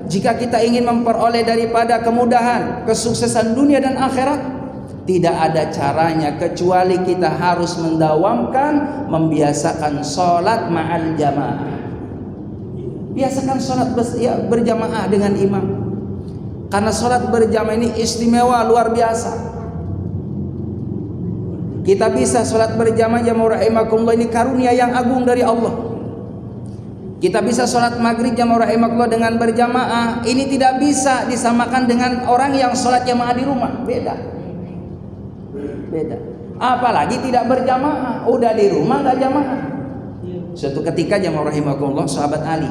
jika kita ingin memperoleh daripada kemudahan, kesuksesan dunia dan akhirat, tidak ada caranya kecuali kita harus mendawamkan, membiasakan sholat ma'al jamaah. Biasakan sholat berjamaah dengan imam. Karena sholat berjamaah ini istimewa luar biasa. Kita bisa sholat berjamaah jamaah rahimakumullah, ini karunia yang agung dari Allah. Kita bisa sholat maghrib jamaah rahimakumullah dengan berjamaah. Ini tidak bisa disamakan dengan orang yang sholat jamaah di rumah. Beda. Apalagi tidak berjamaah, udah di rumah nggak jamaah. Suatu ketika jamaah rahimakumullah, sahabat Ali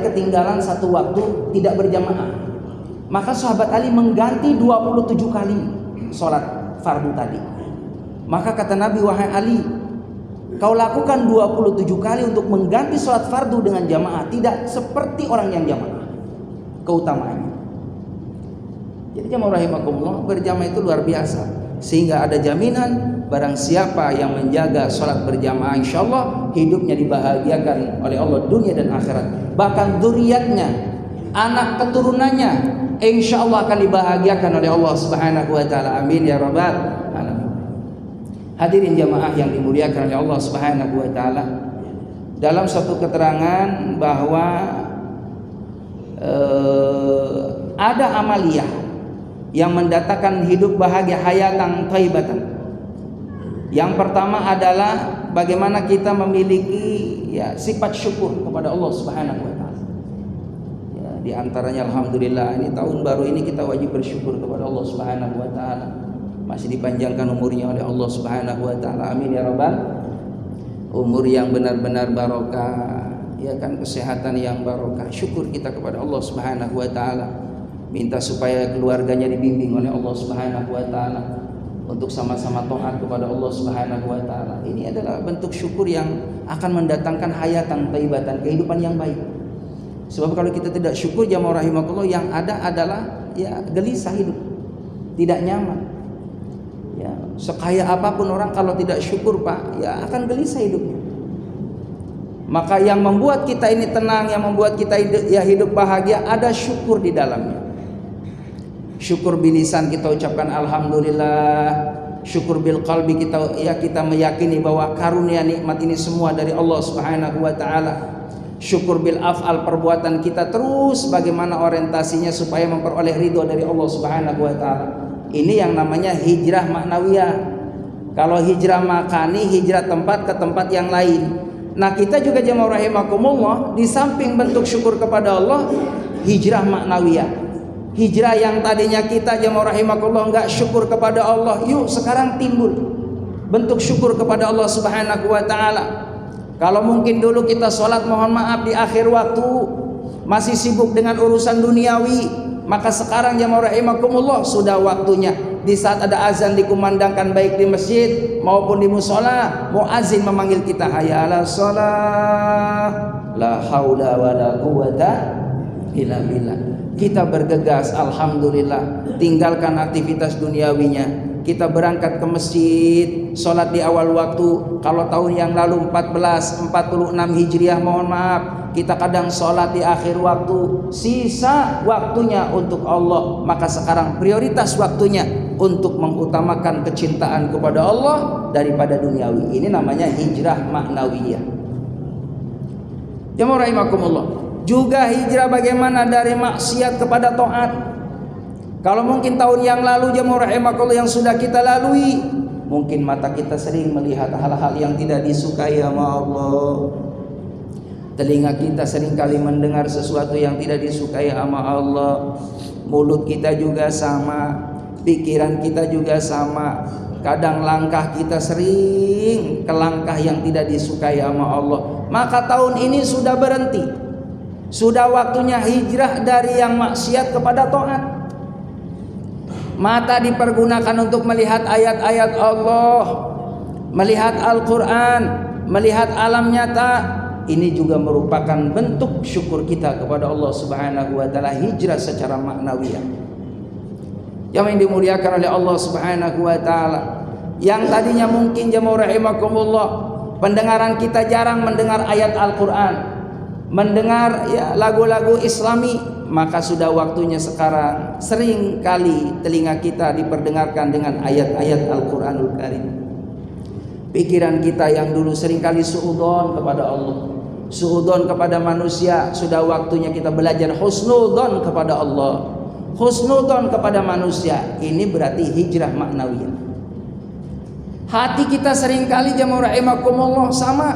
ketinggalan satu waktu tidak berjamaah. Maka sahabat Ali mengganti 27 kali sholat fardu tadi. Maka kata Nabi, wahai Ali, kau lakukan 27 kali untuk mengganti sholat fardu dengan jamaah, tidak seperti orang yang jamaah keutamaannya. Jadi jamaah rahimakumullah, berjamaah itu luar biasa, sehingga ada jaminan barang siapa yang menjaga sholat berjamaah, insyaallah hidupnya dibahagiakan oleh Allah dunia dan akhirat. Bahkan dzurriyyatnya, anak keturunannya, insyaallah akan dibahagiakan oleh Allah Subhanahu wa taala. Amin ya rabbal alamin. Hadirin jamaah yang dimuliakan oleh Allah Subhanahu wa taala, dalam satu keterangan bahwa ada amaliyah yang mendatangkan hidup bahagia, hayatan thayyibatan. Yang pertama adalah bagaimana kita memiliki sifat syukur kepada Allah Subhanahu wa taala. di antaranya alhamdulillah ini tahun baru ini kita wajib bersyukur kepada Allah Subhanahu wa taala. Masih dipanjangkan umurnya oleh Allah Subhanahu wa taala. Amin ya rabbal. Umur yang benar-benar barokah, ya kan, kesehatan yang barokah. Syukur kita kepada Allah Subhanahu wa taala. Minta supaya keluarganya dibimbing oleh Allah Subhanahu wa taala untuk sama-sama taat kepada Allah Subhanahu wa taala. Ini adalah bentuk syukur yang akan mendatangkan hayatan thayyibatan, kehidupan yang baik. Sebab kalau kita tidak syukur jamaah rahimakumullah, yang ada adalah ya gelisah hidup, tidak nyaman. Ya, sekaya apapun orang kalau tidak syukur Pak, ya akan gelisah hidupnya. Maka yang membuat kita ini tenang, yang membuat kita hidup bahagia, ada syukur di dalamnya. Syukur bilisan kita ucapkan alhamdulillah, syukur bil qalbi kita meyakini bahwa karunia nikmat ini semua dari Allah Subhanahu wa taala. Syukur bil af'al, perbuatan kita terus bagaimana orientasinya supaya memperoleh ridho dari Allah Subhanahu wa taala. Ini yang namanya hijrah maknawiyah. Kalau hijrah makani, hijrah tempat ke tempat yang lain. Nah, kita juga jamaah rahimakumullah, di samping bentuk syukur kepada Allah, hijrah maknawiyah. Hijrah yang tadinya kita jamaah rahimakumullah enggak syukur kepada Allah, yuk sekarang timbul bentuk syukur kepada Allah Subhanahu wa taala. Kalau mungkin dulu kita sholat mohon maaf di akhir waktu, masih sibuk dengan urusan duniawi, maka sekarang jamaah rahimakumullah sudah waktunya. Di saat ada azan dikumandangkan baik di masjid maupun di musola, muazin memanggil kita, hayya 'alas shalah, la haula wala quwata illa billah. Kita bergegas alhamdulillah, tinggalkan aktivitas duniawinya. Kita berangkat ke masjid, sholat di awal waktu. Kalau tahun yang lalu 1446 Hijriah mohon maaf, kita kadang sholat di akhir waktu, sisa waktunya untuk Allah. Maka sekarang prioritas waktunya untuk mengutamakan kecintaan kepada Allah daripada duniawi. Ini namanya hijrah maknawiyah. Jamaah rahimakumullah. Juga hijrah bagaimana dari maksiat kepada taat. Kalau mungkin tahun yang lalu jamaah rahimakumullah yang sudah kita lalui, mungkin mata kita sering melihat hal-hal yang tidak disukai sama Allah. Telinga kita sering kali mendengar sesuatu yang tidak disukai sama Allah. Mulut kita juga sama, pikiran kita juga sama. Kadang langkah kita sering ke langkah yang tidak disukai sama Allah. Maka tahun ini sudah berhenti. Sudah waktunya hijrah dari yang maksiat kepada taat. Mata dipergunakan untuk melihat ayat-ayat Allah, melihat Al-Quran, melihat alam nyata. Ini juga merupakan bentuk syukur kita kepada Allah Subhanahu wa taala, hijrah secara maknawiyah. Yang dimuliakan oleh Allah Subhanahu wa taala. Yang tadinya mungkin jamaah rahimakumullah, pendengaran kita jarang mendengar ayat Al-Quran, mendengar ya lagu-lagu Islami, maka sudah waktunya sekarang sering kali telinga kita diperdengarkan dengan ayat-ayat Al-Quranul Karim. Pikiran kita yang dulu sering kali suudzon kepada Allah, suudzon kepada manusia, sudah waktunya kita belajar husnudzon kepada Allah, husnudzon kepada manusia. Ini berarti hijrah maknawiyah. Hati kita sering kali jamaah rahimakumullah sama,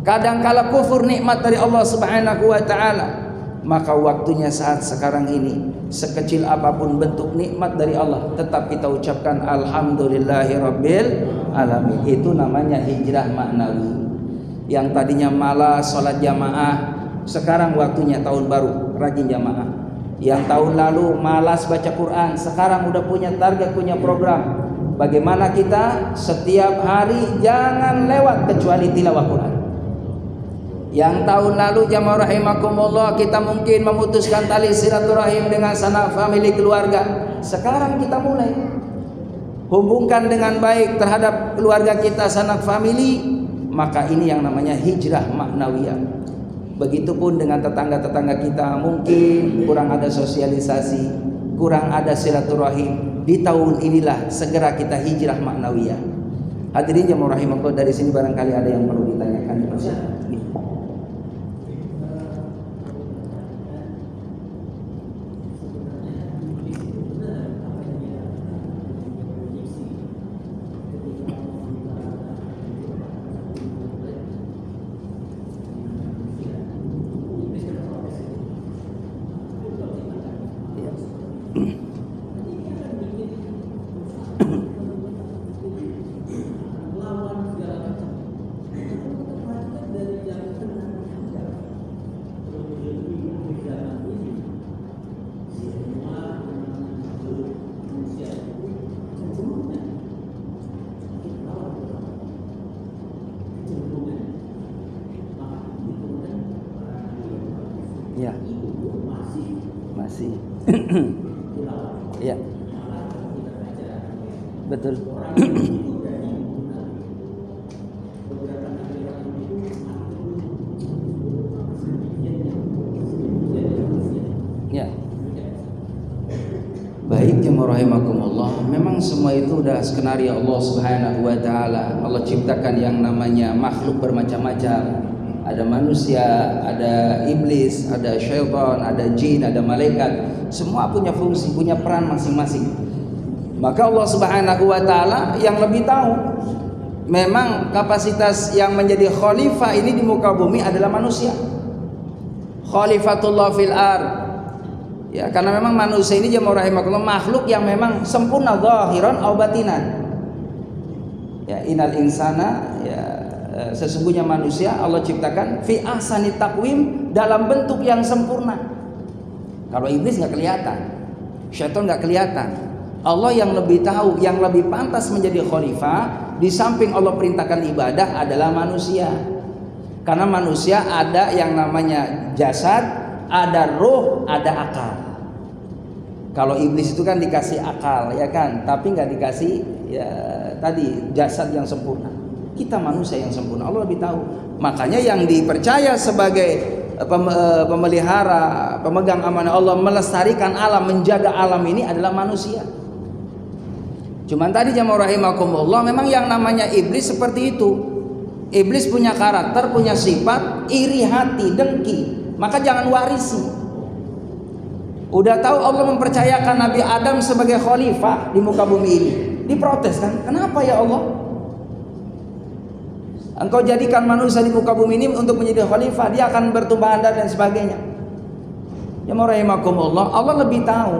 kadang-kala kufur nikmat dari Allah Subhanahu wa taala. Maka waktunya saat sekarang ini, sekecil apapun bentuk nikmat dari Allah, tetap kita ucapkan alhamdulillahirabbil alamin. Itu namanya hijrah maknawi. Yang tadinya malas sholat jamaah, sekarang waktunya tahun baru rajin jamaah. Yang tahun lalu malas baca Quran, sekarang udah punya target, punya program. Bagaimana kita setiap hari jangan lewat kecuali tilawah Quran. Yang tahun lalu jamaah rahimakumullah kita mungkin memutuskan tali silaturahim dengan sanak famili keluarga. Sekarang kita mulai hubungkan dengan baik terhadap keluarga kita, sanak famili. Maka ini yang namanya hijrah maknawiyah. Begitupun dengan tetangga-tetangga kita, mungkin kurang ada sosialisasi, kurang ada silaturahim. Di tahun inilah segera kita hijrah maknawiyah. Hadirin jamaah rahimakumullah, dari sini barangkali ada yang perlu ditanyakan. Ya. Masih. Ya. Betul. Ya. Baik jemaah rahimakumullah, memang semua itu udah skenario Allah Subhanahu wa taala. Allah ciptakan yang namanya makhluk bermacam-macam. Ada manusia, ada iblis, ada syaitan, ada jin, ada malaikat. Semua punya fungsi, punya peran masing-masing. Maka Allah Subhanahu wa taala yang lebih tahu. Memang kapasitas yang menjadi khalifah ini di muka bumi adalah manusia. Khalifatullah fil ard. Ya, karena memang manusia ini jemaah rahimakumullah makhluk yang memang sempurna zahiran aw batinan. Ya, innal insana, ya, sesungguhnya manusia Allah ciptakan fi ahsani taqwim, dalam bentuk yang sempurna. Kalau iblis nggak kelihatan, syaitan nggak kelihatan. Allah yang lebih tahu, yang lebih pantas menjadi khalifah di samping Allah perintahkan ibadah adalah manusia. Karena manusia ada yang namanya jasad, ada ruh, ada akal. Kalau iblis itu kan dikasih akal, ya kan, tapi nggak dikasih ya tadi jasad yang sempurna. Kita manusia yang sempurna, Allah lebih tahu. Makanya yang dipercaya sebagai pemelihara, pemegang amanah Allah, melestarikan alam, menjaga alam ini adalah manusia. Cuman tadi jamaah rahimakumullah, memang yang namanya iblis seperti itu. Iblis punya karakter, punya sifat iri hati, dengki. Maka jangan warisi. Udah tahu Allah mempercayakan Nabi Adam sebagai khalifah di muka bumi ini, diprotes kan? Kenapa ya Allah? Engkau jadikan manusia di muka bumi ini untuk menjadi khalifah, dia akan bertumpah andar dan sebagainya. Ya rahimakumullah, Allah lebih tahu.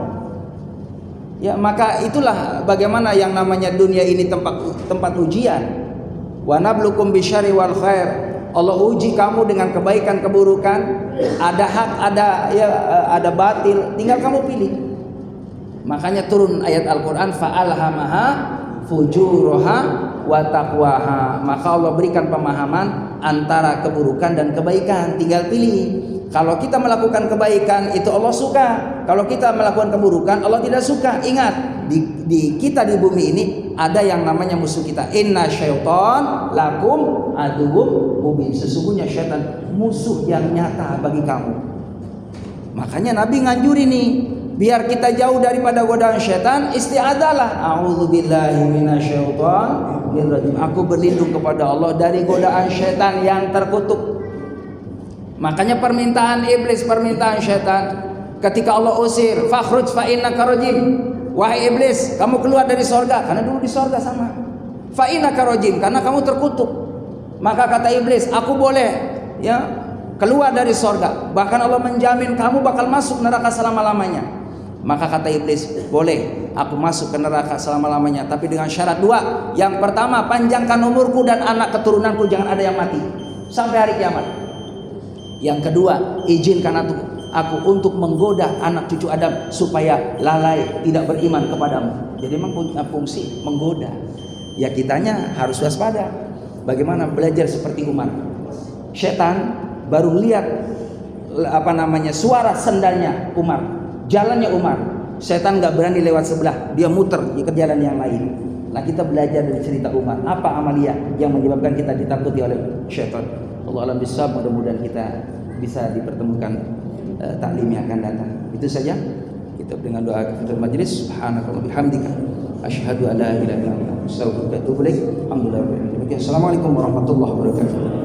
Ya, maka itulah bagaimana yang namanya dunia ini tempat ujian. Wa nablukum bisyarri wal khair. Allah uji kamu dengan kebaikan keburukan, ada hak, ada batil, tinggal kamu pilih. Makanya turun ayat Al-Qur'an fa'alhamaha fujuraha wa taqwaha. Maka Allah berikan pemahaman antara keburukan dan kebaikan, tinggal pilih. Kalau kita melakukan kebaikan itu Allah suka, kalau kita melakukan keburukan Allah tidak suka. Ingat, di kita di bumi ini ada yang namanya musuh kita. Inna syaitan lakum aduwwum mubin. Sesungguhnya syaitan musuh yang nyata bagi kamu. Makanya Nabi nganjuri nih, biar kita jauh daripada godaan syaitan, isti'adzalah. A'udzubillahi minasyaitonir rajim. Aku berlindung kepada Allah dari godaan syaitan yang terkutuk. Makanya permintaan iblis, permintaan syaitan, ketika Allah usir, fakhruj fa innaka rajim. Wahai iblis, kamu keluar dari sorga, karena dulu di sorga sama. Fa innaka rajim, karena kamu terkutuk. Maka kata iblis, aku boleh ya keluar dari sorga, bahkan Allah menjamin kamu bakal masuk neraka selama-lamanya. Maka kata iblis, boleh aku masuk ke neraka selama-lamanya, tapi dengan syarat dua. Yang pertama, panjangkan umurku dan anak keturunanku jangan ada yang mati sampai hari kiamat. Yang kedua, izinkan aku untuk menggoda anak cucu Adam supaya lalai, tidak beriman kepadamu. Jadi memang punya fungsi menggoda. Ya kitanya harus waspada. Bagaimana belajar seperti Umar. Syaitan baru lihat suara sendalnya Umar, jalannya Umar. Syaitan nggak berani lewat sebelah, dia muter ke jalan yang lain. Nah kita belajar dari cerita Umar. Apa amalia yang menyebabkan kita ditakuti oleh syaitan? Allah alam bisawab, mudah-mudahan kita bisa dipertemukan taklim yang akan datang. Itu saja. Kita dengan doa kita majlis. Subhanakallah bihamdika asyhadu an la ilaha illa anta astaghfiruka wa atubu ilaik. Alhamdulillah. Assalamualaikum warahmatullahi wabarakatuh.